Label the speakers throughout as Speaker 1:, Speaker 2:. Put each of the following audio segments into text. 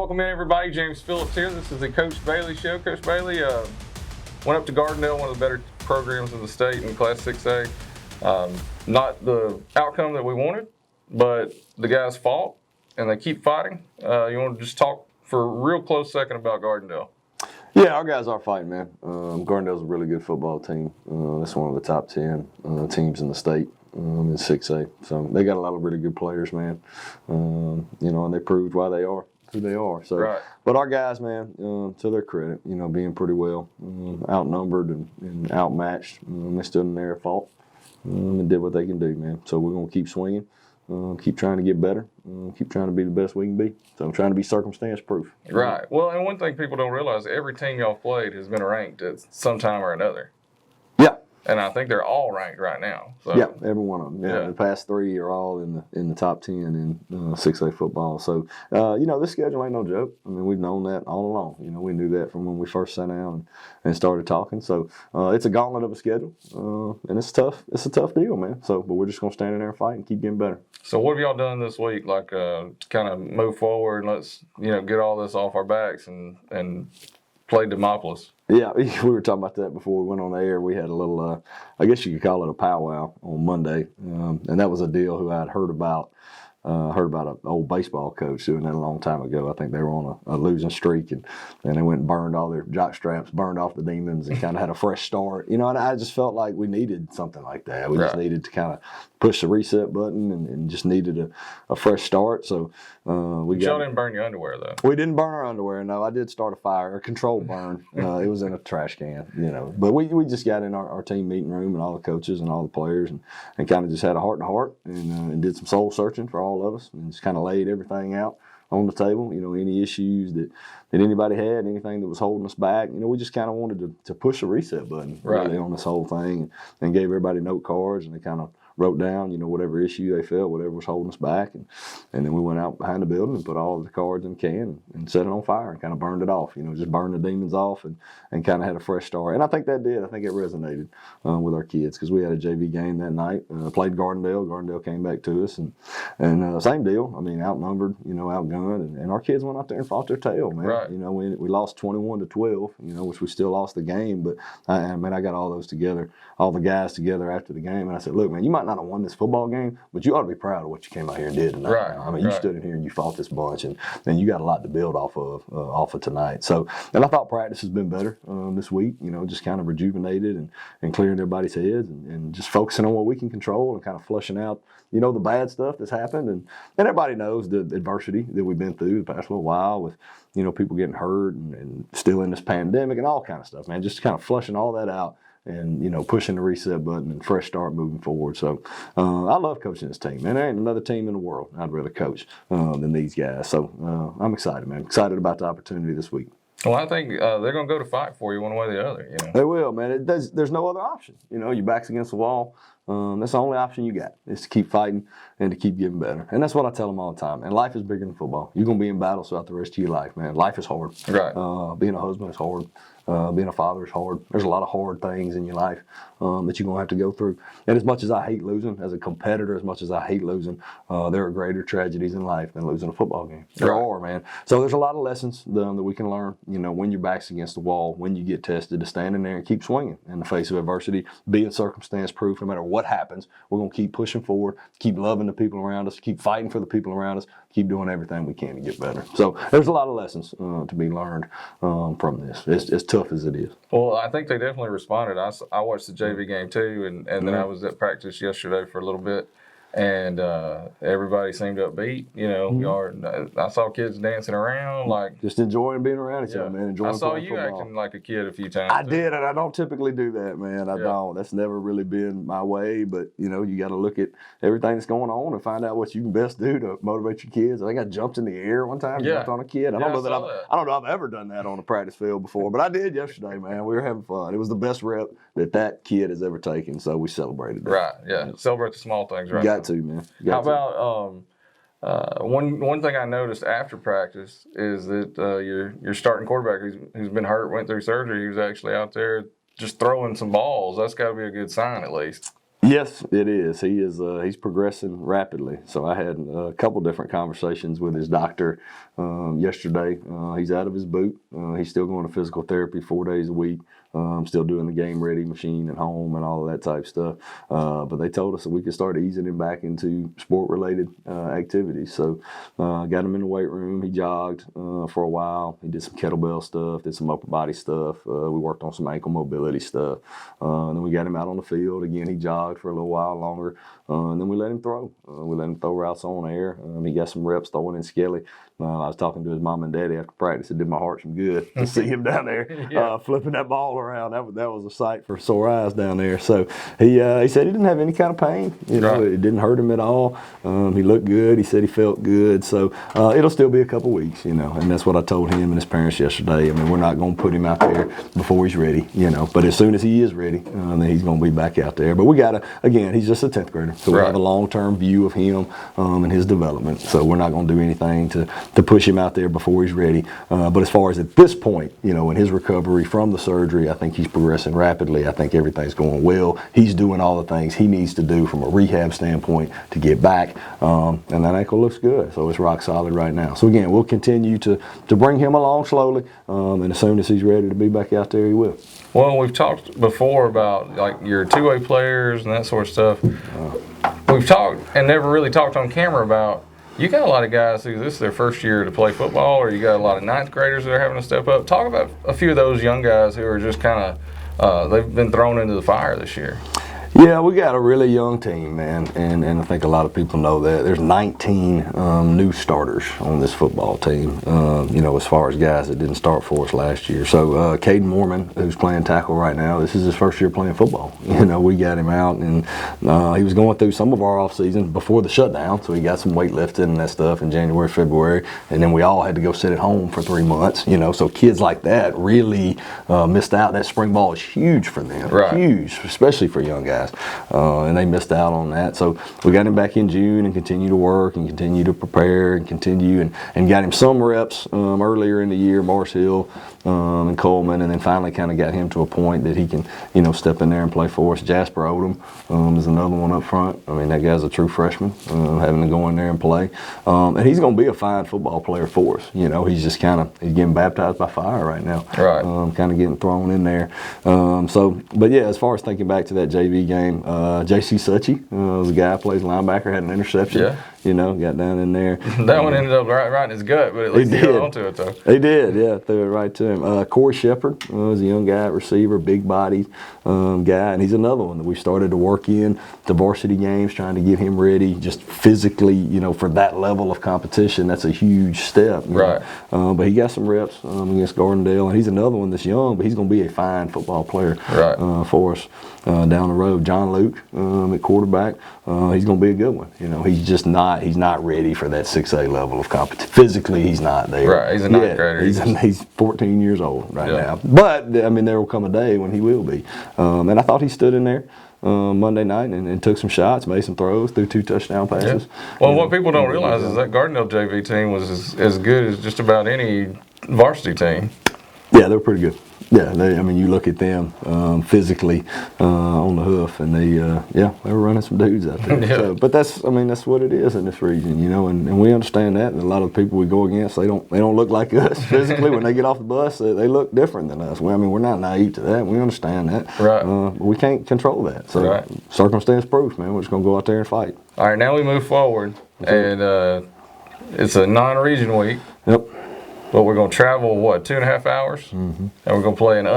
Speaker 1: welcome in everybody. James Phillips here. This is the Coach Bailey Show. Coach Bailey went up to Gardendale, one of the better programs in the state in Class 6A. Not the outcome that we wanted, but the guys fought and they keep fighting. You want to just talk for a real close second about Gardendale?
Speaker 2: Yeah, our guys are fighting, man. Gardendale's a really good football team. It's one of the top 10 teams in the state in 6A. So they got a lot of really good players, man. And they proved why they are who they are. So,
Speaker 1: right.
Speaker 2: But our guys, man, to their credit, being pretty well outnumbered and outmatched, they stood in there and fought and did what they can do, man. So we're going to keep swinging. Keep trying to get better. Keep trying to be the best we can be. So I'm trying to be circumstance proof.
Speaker 1: Right. Well, and one thing people don't realize, every team y'all played has been ranked at some time or another.
Speaker 2: Yeah.
Speaker 1: And I think they're all ranked right now. So.
Speaker 2: Yeah, every one of them. Yeah, the past three are all in the top 10 in 6A football. So, this schedule ain't no joke. I mean, we've known that all along. We knew that from when we first sat down and started talking. So, it's a gauntlet of a schedule, and it's tough. It's a tough deal, man. So, but we're just gonna stand in there and fight and keep getting better.
Speaker 1: So, what have y'all done this week, to kind of move forward and let's get all this off our backs and play Demopolis?
Speaker 2: Yeah, we were talking about that before we went on the air. We had a little, I guess you could call it a powwow on Monday, and that was a deal who I had heard about an old baseball coach doing that a long time ago. I think they were on a losing streak, and they went and burned all their jock straps, burned off the demons, and kind of had a fresh start. And I just felt like we needed something like that. We just needed to kind of push the reset button and just needed a fresh start. So y'all
Speaker 1: didn't burn your underwear, though.
Speaker 2: We didn't burn our underwear. No, I did start a fire, a controlled burn. It was in a trash can, But we just got in our team meeting room and all the coaches and all the players and kind of just had a heart to heart and did some soul searching for all of us and just kind of laid everything out on the table. Any issues that anybody had, anything that was holding us back. We just kind of wanted to push the reset button really on this whole thing and gave everybody note cards, and they kind of wrote down, whatever issue they felt, whatever was holding us back. And then we went out behind the building and put all of the cards in a can and set it on fire and kind of burned it off, just burned the demons off and kind of had a fresh start. And I think that did. I think it resonated with our kids because we had a JV game that night, played Gardendale. Gardendale came back to us and same deal. I mean, outnumbered, outgunned. And our kids went out there and fought their tail, man.
Speaker 1: Right.
Speaker 2: We lost 21-12, which we still lost the game. But, I got all the guys together after the game. And I said, look, man, you might not have won this football game, but you ought to be proud of what you came out here and did tonight.
Speaker 1: Right.
Speaker 2: I mean, you stood in here and you fought this bunch, and you got a lot to build off of tonight. So, and I thought practice has been better this week. Just kind of rejuvenated and clearing everybody's heads and just focusing on what we can control and kind of flushing out, the bad stuff that's happened. And everybody knows the adversity that we've been through the past little while with, people getting hurt and still in this pandemic and all kind of stuff, man. Just kind of flushing all that out. And, pushing the reset button and fresh start moving forward. So I love coaching this team, man. There ain't another team in the world I'd rather coach than these guys. So I'm excited, man. Excited about the opportunity this week.
Speaker 1: Well, I think they're going to go to fight for you one way or the other.
Speaker 2: They will, man. There's no other option. Your back's against the wall. That's the only option you got is to keep fighting and to keep getting better. And that's what I tell them all the time. And life is bigger than football. You're going to be in battles throughout the rest of your life, man. Life is hard.
Speaker 1: Right.
Speaker 2: Being a husband is hard. Being a father is hard. There's a lot of hard things in your life that you're going to have to go through. And as much as I hate losing, as a competitor, as much as I hate losing, there are greater tragedies in life than losing a football game. There are, man. So there's a lot of lessons that we can learn, when your back's against the wall, when you get tested, to stand in there and keep swinging in the face of adversity, being circumstance proof no matter what happens. We're going to keep pushing forward, keep loving the people around us, keep fighting for the people around us, keep doing everything we can to get better. So there's a lot of lessons to be learned from this. It's tough as it is.
Speaker 1: Well, I think they definitely responded. I watched the JV game too, and then I was at practice yesterday for a little bit, and everybody seemed upbeat. I saw kids dancing around,
Speaker 2: just enjoying being around each other, man. Enjoying
Speaker 1: I saw you
Speaker 2: football.
Speaker 1: acting like a kid a few times.
Speaker 2: I did, and I don't typically do that, man. I don't. That's never really been my way. But you got to look at everything that's going on and find out what you can best do to motivate your kids. I think I jumped in the air one time, jumped on a kid. I don't know if I've ever done that on a practice field before, but I did yesterday, man. We were having fun. It was the best rep that kid has ever taken, so we celebrated that.
Speaker 1: Right. Yeah. Celebrate the small things, right?
Speaker 2: Got to, man.
Speaker 1: How about one thing I noticed after practice is that your starting quarterback who's been hurt, went through surgery, he was actually out there just throwing some balls. That's got to be a good sign, at least.
Speaker 2: Yes, it is. He is. He's progressing rapidly. So I had a couple different conversations with his doctor yesterday. He's out of his boot. He's still going to physical therapy 4 days a week. Still doing the game ready machine at home and all of that type stuff. But they told us that we could start easing him back into sport related activities. So got him in the weight room. He jogged for a while. He did some kettlebell stuff, did some upper body stuff. We worked on some ankle mobility stuff. And then we got him out on the field. Again, he jogged for a little while longer. And then we let him throw. We let him throw routes on air. He got some reps throwing in skelly. I was talking to his mom and daddy after practice. It did my heart some good to see him down there flipping that ball around. That was a sight for sore eyes down there. So he said he didn't have any kind of pain. You know, it didn't hurt him at all. He looked good. He said he felt good. So it'll still be a couple weeks, you know, and that's what I told him and his parents yesterday. I mean, we're not going to put him out there before he's ready, you know, but as soon as he is ready, then he's going to be back out there. But we got to, again, he's just a 10th grader. So we have a long-term view of him and his development. So we're not going to do anything to push him out there before he's ready. But as far as at this point, you know, in his recovery from the surgery, I think he's progressing rapidly. I think everything's going well. He's doing all the things he needs to do from a rehab standpoint to get back. And that ankle looks good. So it's rock solid right now. So again, we'll continue to bring him along slowly. And as soon as he's ready to be back out there, he will.
Speaker 1: Well, we've talked before about like your two-way players and that sort of stuff. We've talked and never really talked on camera about, you got a lot of guys who this is their first year to play football, or you got a lot of ninth graders that are having to step up. Talk about a few of those young guys who are just kind of, they've been thrown into the fire this year.
Speaker 2: Yeah, we got a really young team, man, and I think a lot of people know that. There's 19 new starters on this football team, you know, as far as guys that didn't start for us last year. So Caden Mormon, who's playing tackle right now, this is his first year playing football. You know, we got him out, and he was going through some of our off season before the shutdown, so he got some weightlifting and that stuff in January, February, and then we all had to go sit at home for 3 months, you know, so kids like that really missed out. That spring ball is huge for them, huge, especially for young guys. And they missed out on that. So we got him back in June and continue to work and continue to prepare and continue and got him some reps earlier in the year, Mars Hill and Coleman, and then finally kind of got him to a point that he can, you know, step in there and play for us. Jasper Odom is another one up front. I mean, that guy's a true freshman, having to go in there and play. And he's going to be a fine football player for us. You know, he's just he's getting baptized by fire right now. Kind of getting thrown in there. But yeah, as far as thinking back to that JV game, J.C. Suchy was a guy who plays linebacker, had an interception. You know, got down in there.
Speaker 1: That one ended up right in his gut, but at least he held onto it, though.
Speaker 2: He did, yeah, threw it right to him. Corey Shepard was a young guy at receiver, big body guy, and he's another one that we started to work in the varsity games, trying to get him ready just physically, you know, for that level of competition. That's a huge step. But he got some reps against Gardendale, and he's another one that's young, but he's going to be a fine football player for us down the road. John Luke at quarterback, he's going to be a good one. You know, he's not ready for that 6A level of competition. Physically, he's not there.
Speaker 1: He's a ninth grader.
Speaker 2: He's 14 years old now. But, I mean, there will come a day when he will be. And I thought he stood in there Monday night and took some shots, made some throws, threw 2 touchdown passes.
Speaker 1: Well, what people don't realize is that Gardendale JV team was as good as just about any varsity team.
Speaker 2: Yeah, they were pretty good. Yeah, I mean, you look at them physically on the hoof, and they were running some dudes out there. So, but that's what it is in this region, you know, and we understand that. And a lot of the people we go against, they don't look like us physically. When they get off the bus, they look different than us. Well, I mean, we're not naive to that. We understand that. We can't control that. So circumstance proof, man. We're just gonna go out there and fight.
Speaker 1: All right, now we move forward, and it's a non-region week.
Speaker 2: Yep.
Speaker 1: But we're going to travel, 2.5 hours? And we're going to play an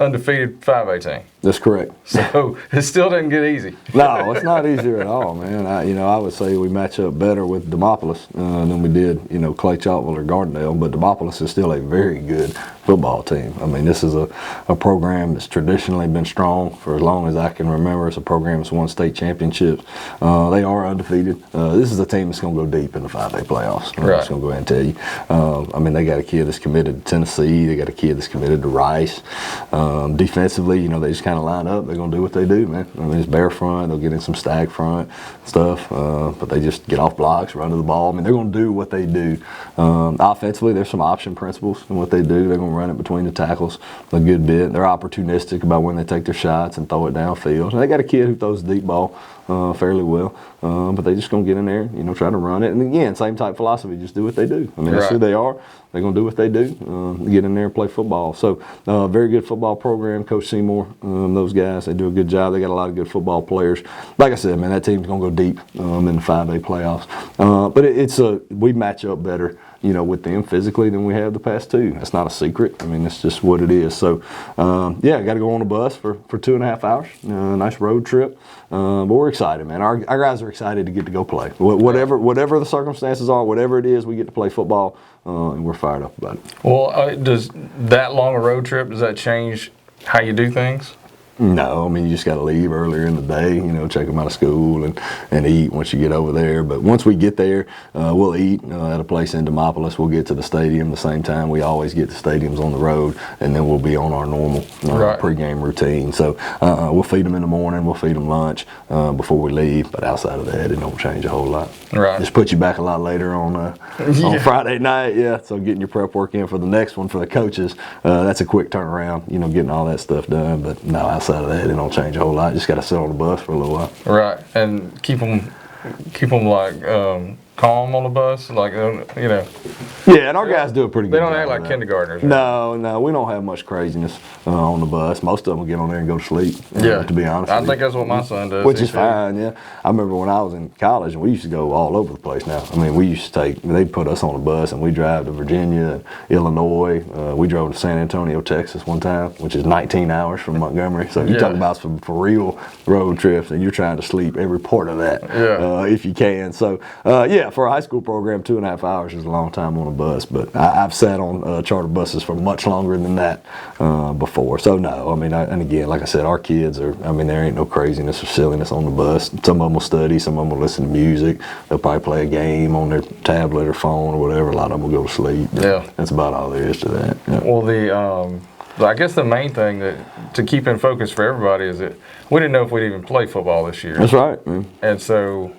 Speaker 1: undefeated 5A team.
Speaker 2: That's correct.
Speaker 1: So it still doesn't get easy.
Speaker 2: No, it's not easier at all, man. I would say we match up better with Demopolis than we did, you know, Clay Chalkville or Gardendale. But Demopolis is still a very good football team. I mean, this is a program that's traditionally been strong for as long as I can remember. It's a program that's won state championships. They are undefeated. This is a team that's going to go deep in the 5A playoffs. I'm just going to go ahead and tell you. I mean, they got a kid that's committed to Tennessee. They got a kid that's committed to Rice. Defensively, you know, they just kind kind of line up, they're going to do what they do, man. I mean, it's bare front. They'll get in some stag front stuff, but they just get off blocks, run to the ball. I mean, they're going to do what they do. Offensively, there's some option principles in what they do. They're going to run it between the tackles a good bit. They're opportunistic about when they take their shots and throw it downfield. And they got a kid who throws the deep ball fairly well, but they just going to get in there, try to run it. And again, same type philosophy, just do what they do. I mean, that's who they are. They're going to do what they do, get in there and play football. So, very good football program. Coach Seymour, those guys, they do a good job. They got a lot of good football players. Like I said, man, that team's going to go deep in the 5A playoffs. But we match up better, with them physically than we have the past two. That's not a secret. I mean, it's just what it is. So, got to go on a bus for 2.5 hours. Nice road trip. But we're excited, man. Our guys are excited to get to go play. Whatever the circumstances are, whatever it is, we get to play football, and we're fired up about it.
Speaker 1: Well, does that long a road trip, does that change how you do things?
Speaker 2: No, I mean, you just got to leave earlier in the day, check them out of school and eat once you get over there. But once we get there, we'll eat at a place in Demopolis. We'll get to the stadium the same time. We always get to stadiums on the road, and then we'll be on our normal pregame routine. So we'll feed them in the morning. We'll feed them lunch before we leave. But outside of that, it don't change a whole lot.
Speaker 1: Right.
Speaker 2: Just put you back a lot later on Friday night. Yeah, so getting your prep work in for the next one for the coaches, that's a quick turnaround, getting all that stuff done. But no, outside of that, it don't change a whole lot. Just got to sit on the bus for a little while.
Speaker 1: Right, and keep them like calm on the bus, like
Speaker 2: Yeah, and our guys do a pretty good job.
Speaker 1: They don't act like kindergartners. Right?
Speaker 2: No, we don't have much craziness on the bus. Most of them will get on there and go to sleep. To be honest,
Speaker 1: I think that's what my son does.
Speaker 2: Which is fine. Yeah, I remember when I was in college, and we used to go all over the place. Now, I mean, they put us on a bus, and we drive to Virginia, and Illinois. We drove to San Antonio, Texas, one time, which is 19 hours from Montgomery. So you're talking about some for real road trips, and you're trying to sleep every part of that, if you can. So for a high school program, 2.5 hours is a long time on a bus. But I've sat on charter buses for much longer than that before. So no, I mean, and again, like I said, our kids there ain't no craziness or silliness on the bus. Some of them will study, some of them will listen to music. They'll probably play a game on their tablet or phone or whatever. A lot of them will go to sleep. That's about all there is to that. Yeah.
Speaker 1: Well, I guess the main thing to keep in focus for everybody is that we didn't know if we'd even play football this year.
Speaker 2: That's right, man.
Speaker 1: And so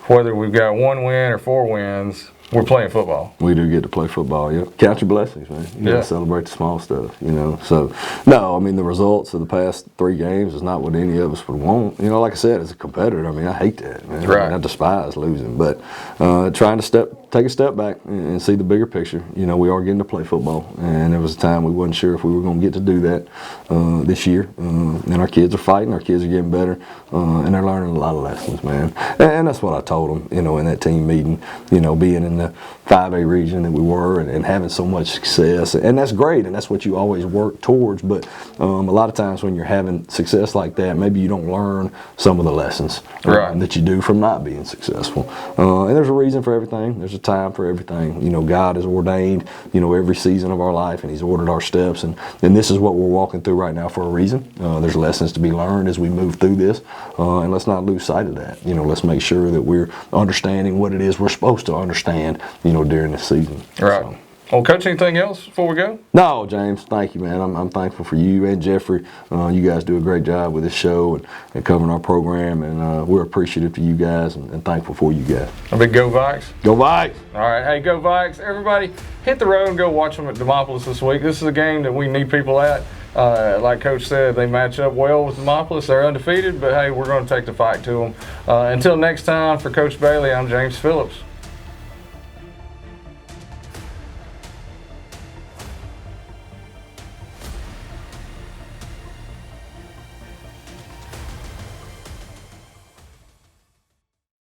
Speaker 1: whether we've got 1 win or 4 wins, we're playing football. We
Speaker 2: do get to play football, yeah. Count your blessings, man. You gotta celebrate the small stuff, So, no, I mean, the results of the past 3 games is not what any of us would want. Like I said, as a competitor, I mean, I hate that, man.
Speaker 1: Right.
Speaker 2: I mean, I despise losing. But trying to take a step back and see the bigger picture. We are getting to play football. And there was a time we wasn't sure if we were going to get to do that this year. And our kids are fighting. Our kids are getting better. And they're learning a lot of lessons, man. And that's what I told them, in that team meeting, being in the 5A region that we were and having so much success. And that's great, and that's what you always work towards. But a lot of times when you're having success like that, maybe you don't learn some of the lessons that you do from not being successful. And there's a reason for everything. There's a time for everything. God has ordained, every season of our life, and He's ordered our steps. And this is what we're walking through right now for a reason. There's lessons to be learned as we move through this. And let's not lose sight of that. Let's make sure that we're understanding what it is we're supposed to understand, during this season.
Speaker 1: Right. So. Well, Coach, anything else before we go?
Speaker 2: No, James, thank you, man. I'm thankful for you and Jeffrey. You guys do a great job with this show and covering our program, and we're appreciative to you guys and thankful for you guys.
Speaker 1: A big go Vikes.
Speaker 2: Go Vikes.
Speaker 1: All right, hey, go Vikes. Everybody, hit the road and go watch them at Demopolis this week. This is a game that we need people at. Like Coach said, they match up well with Demopolis. They're undefeated, but hey, we're going to take the fight to them. Until next time, for Coach Bailey, I'm James Phillips.